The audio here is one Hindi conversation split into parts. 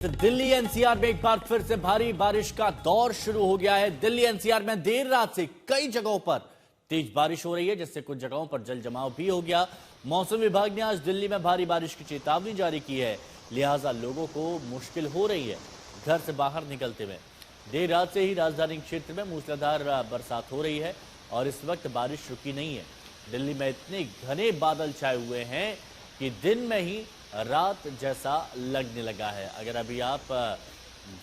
दिल्ली एनसीआर में एक बार फिर से भारी बारिश का दौर शुरू हो गया है। दिल्ली एनसीआर में देर रात से कई जगहों पर तेज बारिश हो रही है, जिससे कुछ जगहों पर जल जमाव भी हो गया। मौसम विभाग ने आज दिल्ली में भारी बारिश की चेतावनी जारी की है, लिहाजा लोगों को मुश्किल हो रही है घर से बाहर निकलते हुए। देर रात से ही राजधानी क्षेत्र में मूसलाधार बरसात हो रही है और इस वक्त बारिश रुकी नहीं है। दिल्ली में इतने घने बादल छाए हुए हैं कि दिन में ही रात जैसा लगने लगा है। अगर अभी आप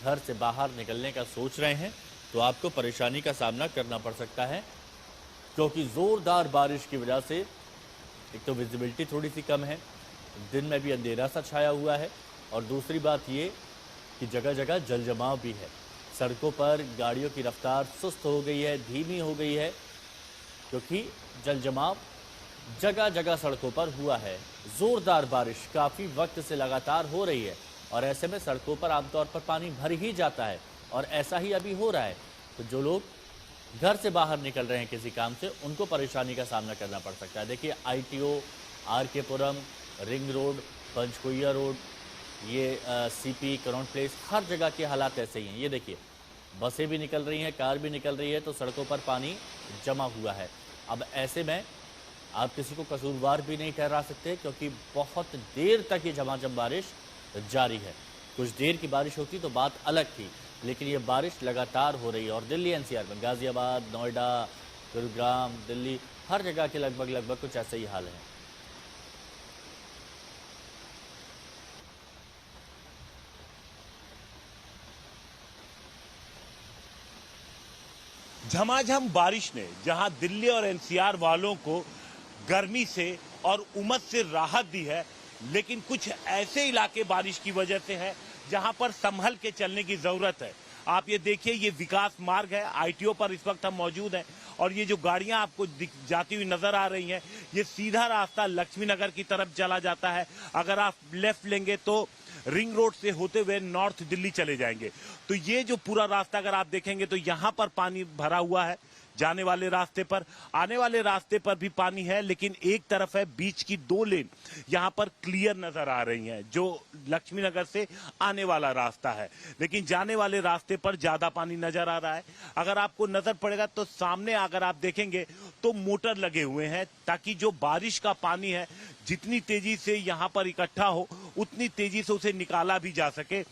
घर से बाहर निकलने का सोच रहे हैं तो आपको परेशानी का सामना करना पड़ सकता है, क्योंकि जोरदार बारिश की वजह से एक तो विजिबिलिटी थोड़ी सी कम है, दिन में भी अंधेरा सा छाया हुआ है, और दूसरी बात ये कि जगह जगह जल जमाव भी है। सड़कों पर गाड़ियों की रफ्तार सुस्त हो गई है, धीमी हो गई है, क्योंकि जल जमाव जगह जगह सड़कों पर हुआ है। जोरदार बारिश काफ़ी वक्त से लगातार हो रही है और ऐसे में सड़कों पर आमतौर पर पानी भर ही जाता है, और ऐसा ही अभी हो रहा है। तो जो लोग घर से बाहर निकल रहे हैं किसी काम से, उनको परेशानी का सामना करना पड़ सकता है। देखिए, ITO, RK पुरम, रिंग रोड, पंचकुइया रोड, ये CP, कनॉट प्लेस, हर जगह के हालात ऐसे ही हैं। ये देखिए, बसें भी निकल रही हैं, कार भी निकल रही है, तो सड़कों पर पानी जमा हुआ है। अब ऐसे में आप किसी को कसूरवार भी नहीं ठहरा सकते, क्योंकि बहुत देर तक ये झमाझम बारिश जारी है। कुछ देर की बारिश होती तो बात अलग थी, लेकिन ये बारिश लगातार हो रही है। और दिल्ली NCR में गाजियाबाद, नोएडा, गुरुग्राम, दिल्ली, हर जगह के लगभग कुछ ऐसे ही हाल है। झमाझम बारिश ने जहां दिल्ली और NCR वालों को गर्मी से और उमस से राहत दी है, लेकिन कुछ ऐसे इलाके बारिश की वजह से हैं जहां पर संभल के चलने की जरूरत है। आप ये देखिए, ये विकास मार्ग है, ITO पर इस वक्त हम मौजूद हैं, और ये जो गाड़ियां आपको जाती हुई नजर आ रही हैं, ये सीधा रास्ता लक्ष्मी नगर की तरफ चला जाता है। अगर आप लेफ्ट लेंगे तो रिंग रोड से होते हुए नॉर्थ दिल्ली चले जाएंगे। तो ये जो पूरा रास्ता अगर आप देखेंगे तो यहाँ पर पानी भरा हुआ है जाने वाले रास्ते पर। आने वाले रास्ते पर भी पानी है, लेकिन एक तरफ है, बीच की 2 लेन यहाँ पर क्लियर नजर आ रही हैं, जो लक्ष्मी नगर से आने वाला रास्ता है। लेकिन जाने वाले रास्ते पर ज्यादा पानी नजर आ रहा है। अगर आपको नजर पड़ेगा तो सामने अगर आप देखेंगे तो मोटर लगे हुए हैं, ताकि जो बारिश का पानी है जितनी तेजी से यहाँ पर इकट्ठा हो, उतनी तेजी से उसे निकाला भी जा सके।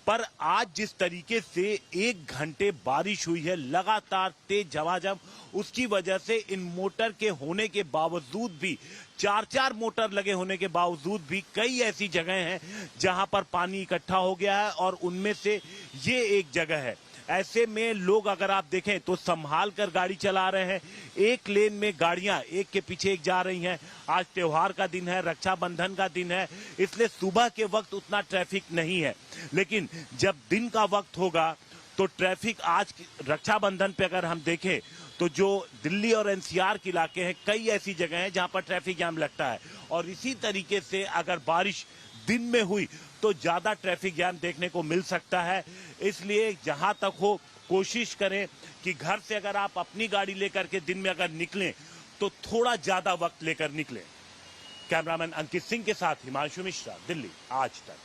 पर आज जिस तरीके से 1 घंटे बारिश हुई है लगातार तेज झमाझम, उसकी वजह से इन मोटर के होने के बावजूद भी, 4 मोटर लगे होने के बावजूद भी, कई ऐसी जगह हैं जहां पर पानी इकट्ठा हो गया है, और उनमें से ये एक जगह है। ऐसे में लोग अगर आप देखें तो संभाल कर गाड़ी चला रहे हैं। एक लेन में गाड़ियां एक के पीछे एक जा रही हैं। आज त्योहार का दिन है, रक्षाबंधन का दिन है, इसलिए सुबह के वक्त उतना ट्रैफिक नहीं है, लेकिन जब दिन का वक्त होगा तो ट्रैफिक, आज रक्षाबंधन पे अगर हम देखें तो जो दिल्ली और NCR के इलाके हैं, कई ऐसी जगह हैं जहां पर ट्रैफिक जाम लगता है। और इसी तरीके से अगर बारिश दिन में हुई तो ज्यादा ट्रैफिक जाम देखने को मिल सकता है। इसलिए जहां तक हो, कोशिश करें कि घर से अगर आप अपनी गाड़ी लेकर के दिन में अगर निकलें तो थोड़ा ज्यादा वक्त लेकर निकलें। कैमरामैन अंकित सिंह के साथ हिमांशु मिश्रा, दिल्ली आज तक।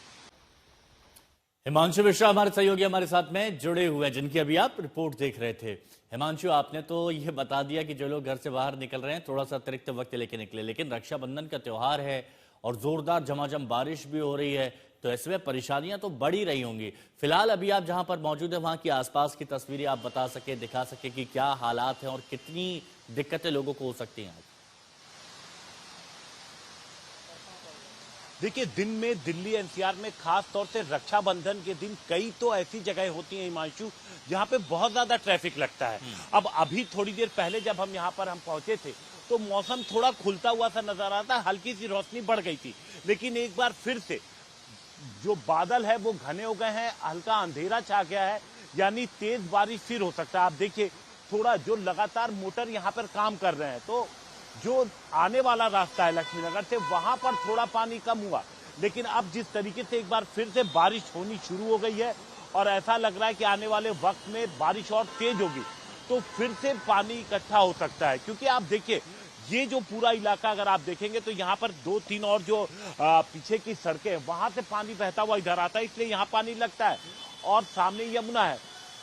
हिमांशु मिश्रा हमारे सहयोगी हमारे साथ में जुड़े हुए हैं, जिनकी अभी आप रिपोर्ट देख रहे थे। हिमांशु, आपने तो ये बता दिया कि जो लोग घर से बाहर निकल रहे हैं थोड़ा सा अतिरिक्त वक्त लेके निकले, लेकिन रक्षाबंधन का त्योहार है और जोरदार झमाझम बारिश भी हो रही है, तो ऐसे में परेशानियां तो बढ़ी रही होंगी। फिलहाल अभी आप जहां पर मौजूद है, वहां की आसपास की तस्वीरें आप बता सके, दिखा सके कि क्या हालात हैं और कितनी दिक्कतें लोगों को हो सकती हैं। देखिए, दिन में दिल्ली NCR में खास तौर से रक्षाबंधन के दिन कई तो ऐसी जगह होती हैं हिमांशु, जहां पे बहुत ज्यादा ट्रैफिक लगता है। अब अभी थोड़ी देर पहले जब हम यहाँ पर पहुंचे थे तो मौसम थोड़ा खुलता हुआ सा नजर आता, हल्की सी रोशनी बढ़ गई थी, लेकिन एक बार फिर से जो बादल है वो घने हो गए हैं, हल्का अंधेरा छा गया है, यानी तेज बारिश फिर हो सकता है। आप देखिए, थोड़ा जो लगातार मोटर यहाँ पर काम कर रहे हैं, तो जो आने वाला रास्ता है लक्ष्मी नगर से, वहां पर थोड़ा पानी कम हुआ, लेकिन अब जिस तरीके से एक बार फिर से बारिश होनी शुरू हो गई है और ऐसा लग रहा है कि आने वाले वक्त में बारिश और तेज होगी, तो फिर से पानी इकट्ठा हो सकता है। क्योंकि आप देखिए, ये जो पूरा इलाका अगर आप देखेंगे तो यहाँ पर 2-3 और जो पीछे की सड़कें वहां से पानी बहता हुआ इधर आता है, इसलिए यहाँ पानी लगता है। और सामने यमुना है,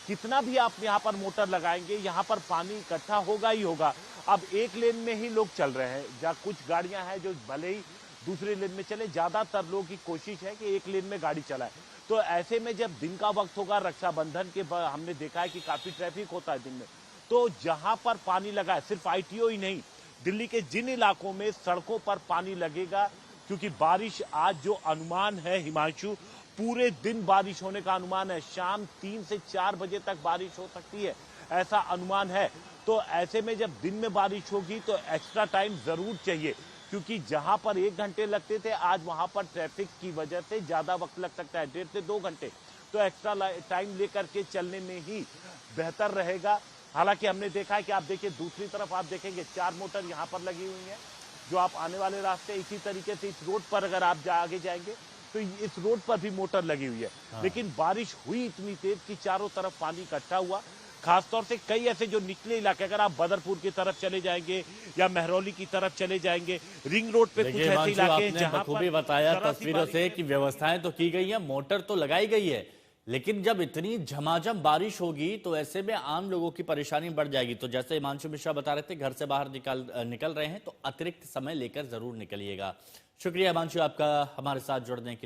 कितना भी आप यहाँ पर मोटर लगाएंगे यहाँ पर पानी इकट्ठा होगा ही होगा। अब एक लेन में ही लोग चल रहे हैं, जहाँ कुछ गाड़ियां हैं जो भले ही दूसरे लेन में चले, ज्यादातर लोगों की कोशिश है कि एक लेन में गाड़ी चलाए। तो ऐसे में जब दिन का वक्त होगा, रक्षाबंधन के हमने देखा है कि काफी ट्रैफिक होता है दिन में, तो जहां पर पानी लगा है, सिर्फ ITO ही नहीं, दिल्ली के जिन इलाकों में सड़कों पर पानी लगेगा, क्योंकि बारिश आज जो अनुमान है हिमांशु, पूरे दिन बारिश होने का अनुमान है, शाम 3 से 4 बजे तक बारिश हो सकती है, ऐसा अनुमान है। तो ऐसे में जब दिन में बारिश होगी तो एक्स्ट्रा टाइम जरूर चाहिए, क्योंकि जहां पर 1 घंटे लगते थे आज वहां पर ट्रैफिक की वजह से ज्यादा वक्त लग सकता है, 1.5 से 2 घंटे। तो एक्स्ट्रा टाइम लेकर के चलने में ही बेहतर रहेगा। हालांकि हमने देखा है कि आप देखिए दूसरी तरफ आप देखेंगे 4 मोटर यहाँ पर लगी हुई है, जो आप आने वाले रास्ते, इसी तरीके से इस रोड पर अगर आप आगे जाएंगे तो इस रोड पर भी मोटर लगी हुई है। लेकिन बारिश हुई इतनी तेज कि चारों तरफ पानी इकट्ठा हुआ। खासतौर से कई ऐसे जो निचले इलाके, अगर आप बदरपुर की तरफ चले जाएंगे या महरौली की तरफ चले जाएंगे, रिंग रोड पे कुछ ऐसे इलाके हैं जहां पर बताया तस्वीरों से कि व्यवस्थाएं तो की गई है, मोटर तो लगाई गई है, लेकिन जब इतनी झमाझम बारिश होगी तो ऐसे में आम लोगों की परेशानी बढ़ जाएगी। तो जैसे हिमांशु मिश्रा बता रहे थे, घर से बाहर निकल रहे हैं तो अतिरिक्त समय लेकर जरूर निकलिएगा। शुक्रिया हिमांशु आपका हमारे साथ जुड़ने के लिए।